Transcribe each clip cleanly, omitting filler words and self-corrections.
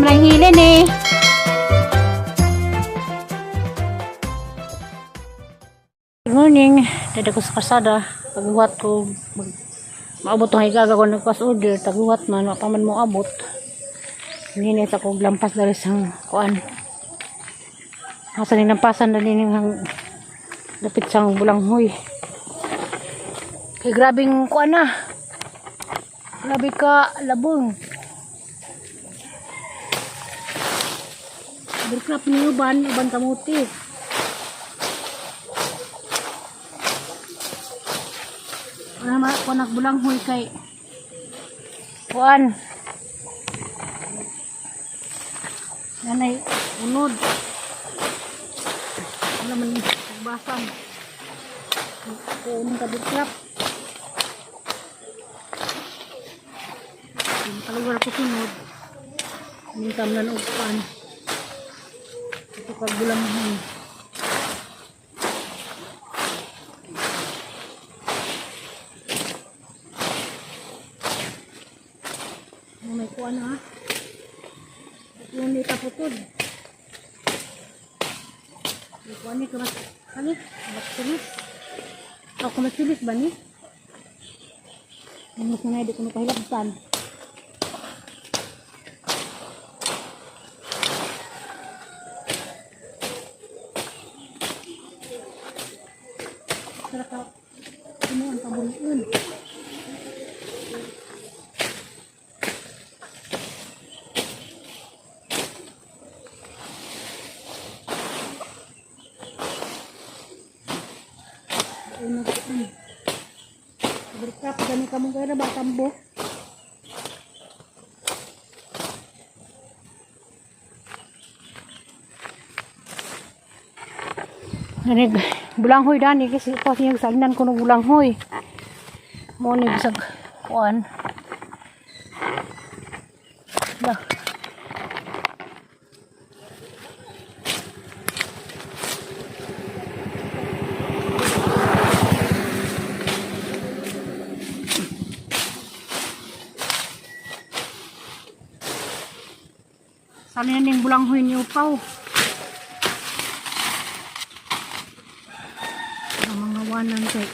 lang hilin eh. Good morning. Dada ko sa kasada. Pagbuhat ko, maabot ang higaga ko nagpas order. Tagbuhat man, mapaman mo abot. Hininit ako lampas dari sang kuan. Hasan nampasan na din ang lapit sang bulanghoy. Kay grabing kuan na. Grabe ka labong. Berkrap ni uban kamuti. Ano ma ko nagbulanghoy kay kuan. Nanay unod. Ano man basan. Kuan ka berkrap. Kalugar ko sunod. Mintam na og kuan. Ito kagbulanghoy. May kuha na ha. Yung nita putod. May kuha ni kamat. Kalit. Kamat. Ako kumasilis ba ni? Mas na hindi ko napahilapsan. Sarap ka. Ano ang pabunin? Berkap gani kamu kaya ba tambo? Gani bulanghoy dani kasi pas yung sagnan ko ng bulanghoy. Mo ni bisag kuan. Lah. Salinan yung bulanghoy ni upaw. Ang mga wanan kay.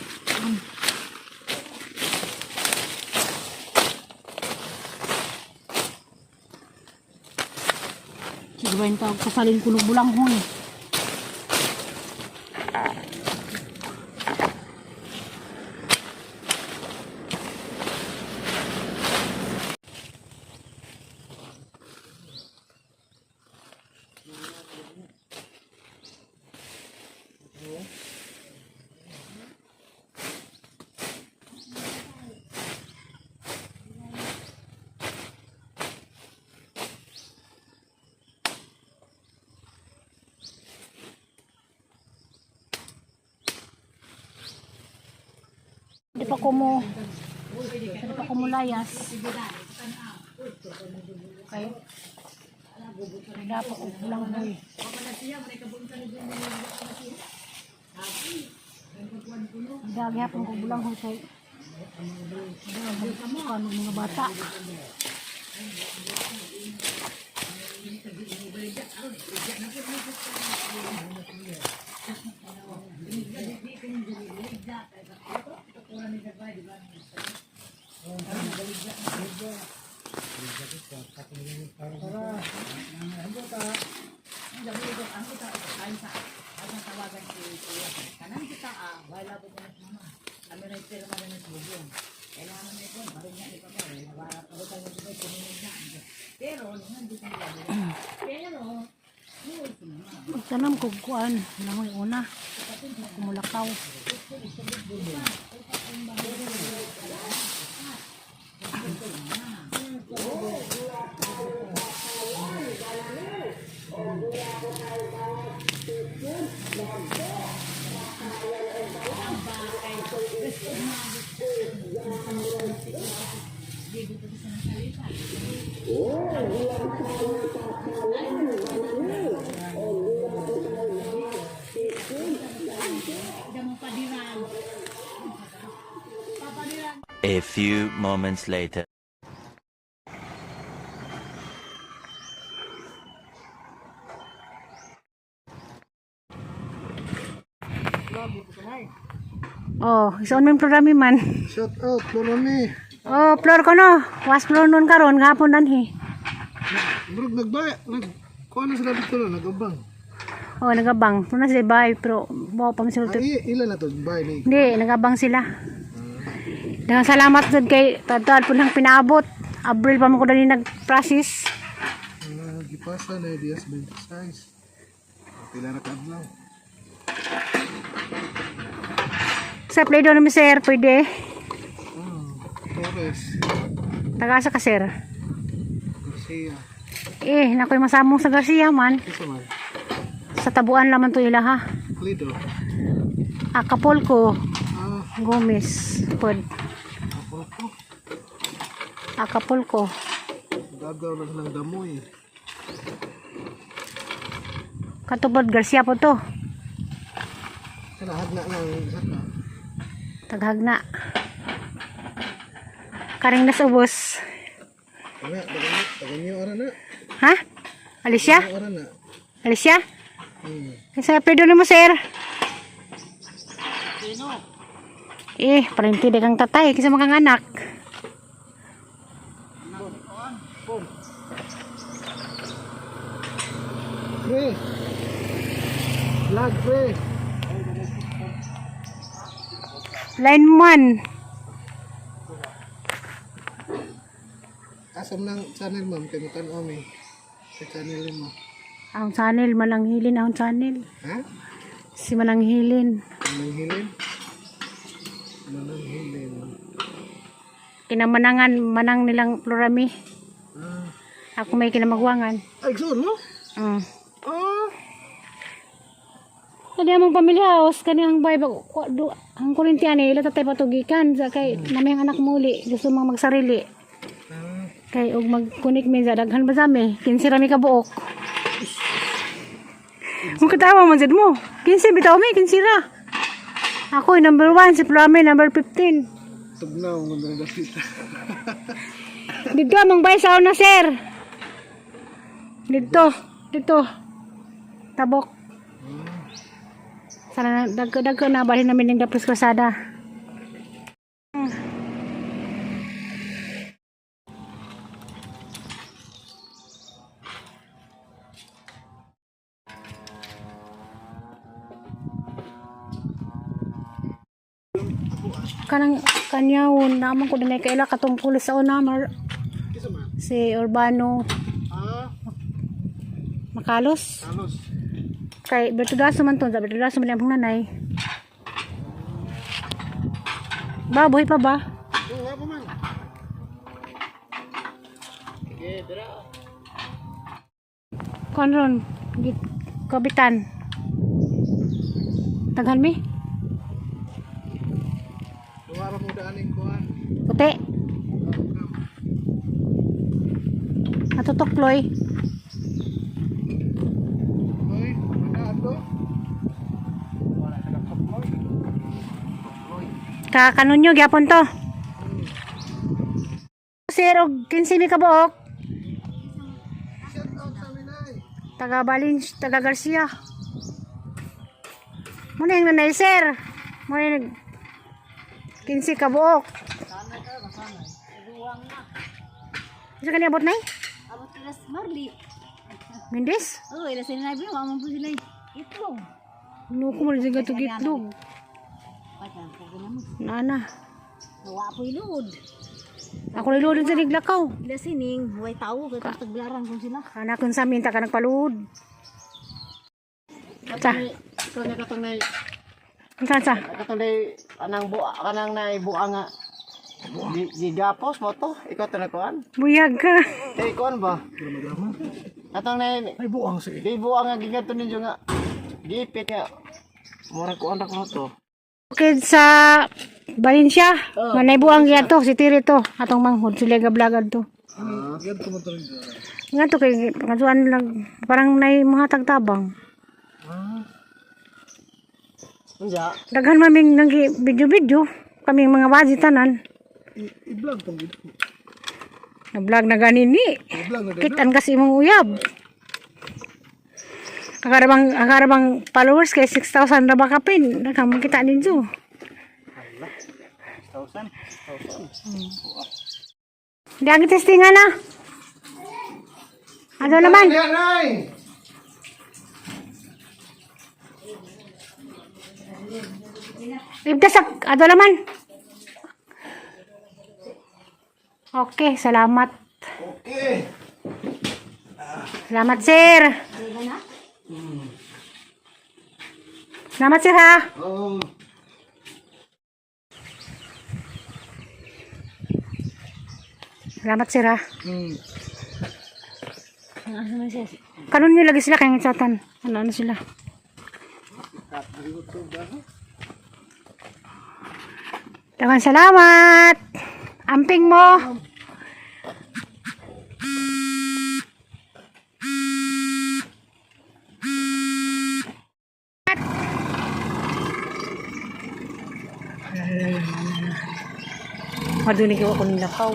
Sigurain pa kasalin ko ng bulanghoy. Hindi pa ko mo layas. Okay. Dapat ko bulanghoy. Dagya po ko bulanghoy kay. Ano mga bata. Magtanam ko kuan langoy una kumulakaw. A few moments later. Oh, ison min programi man. Shout out, Lorami. Oh, floor ko no. Was floor nun karon gahapon nanhi. Bro, kuha na sila dito na, nag-abang. Oh, nagabang. Muna sila bay pero mo pa man sila. Ilan na to, bye ni. Hindi, nagabang sila. Dengan salamat jud kay tadtad po nang pinaabot. Abril pa man ko dali nag-process. Gipasa na Dias 26. Pila na kadlaw. Sa play doon namin sir, pwede. Torres, Tagasa ka sir. Garcia. Nakoy masamong sa Garcia man. Isa man. Sa tabuan laman to ila ha. Lido. Acapulco, Ah, Gomez, pod. Apolko. Acapulco. Gagaw na ng damoy. Katubod Garcia po to. Kanahag na ng saka. Taghagna. Karing nasubos. Kaya, taganyo ara na. Ha? Alicia? Ara na. Alicia? Hmm. Sa pedo mo sir. Parinti kang tatay kasi makang anak. Pre. Vlog pre. Line man. Asam ng channel ma'am, kay mutan omi. Sa channel mo. Ang channel Mananghilin ang channel. Ha? Si Mananghilin. Mananghilin? Mananghilin. Kinamanangan manang nilang Florami. Ah. Ako may kinamagwangan. Ay, gusto mo? Mm. Ah. Kani among pamilya house kani ang bay ang kurintiyan ila tatay patugikan sa kay namay ang anak muli gusto mang magsarili. Ah. Kay og magkunik mi sa daghan ba sami 15 rami ka buok. Mo katawa man jud mo. 15 bitaw mi 15 ra. Ako number 1 si Florami number 15. Tugnaw mo na dapit. Dito among bay sa na sir. Dito. Tabok. Sana dagko na balhin namin yung Dapos Krasada. Kanyawon naman ko dinay kaila katong pulis sa una Isa man. si Urbano Ah. Makalos. Carlos. Kay Bertudaso man to, Bertudaso man yung nanay. Ba, buhay pa ba? Oo, nga pa man. Okay, dira. Konron, kabitan. Taghan mi? Luwara mo daaning kuhan. Puti. Natutokloy. Hoy, mana ato? Wala ka ng kaploy. Kakanunyo, gyapon to. Sir, og 15 mi kabuok. Shout out sa minay. Taga Balin, taga Garcia. Muna yung nanay, sir. Muna yung 15 kabuok. Isa ka niabot na eh? Abot kilas Marley. Mindis? Oh, ila sila na bilang mamang po sila itlog. Nuko mo rin siya gitlog. Patang ko ginamot. Nana. Nawa po ilud. Ako nilulod sa niglakaw. Ila sining, huway tao kay tapos taglaran kung sila. Anak kun sa minta ka nagpaluhod. Sa? Ito na katong nay. Sa? Katong nay anang bua kanang nay bua nga. Di gapos mo to. Ikaw to na kuan. Buyag ka. Eh kuan ba? Katong nay ay buang sige. Di buang nga gigadto ninyo nga. Gipit nga. Mura kuan ra ko to. Okay, sa Valencia, nga naibuang yan to, si Tiri to, atong manghod, sila gablagad to. Gadto mo to rin. Nga to, kay kasuan lang, parang nai mga tagtabang. Unja, Daghan maming nang video-video, kaming mga bazitanan. i-vlog tong video. Na-vlog na ganini. I-vlog na Kitan kasi imong uyab. Kakarabang followers kay 6,000 na ba kapin? Nakang makita ninyo. 1,000. Hindi ang testingan na. Ano naman? Yan ay. Ibdas ano naman? Okay, salamat. Okay. Salamat, sir. Salamat, sir, ha? Oh. Salamat, sir, ha? Ano naman siya? Kanon nyo lagi sila kayong satan. Ano sila? Dagan salamat. Amping mo. Madunig ako ng lakaw.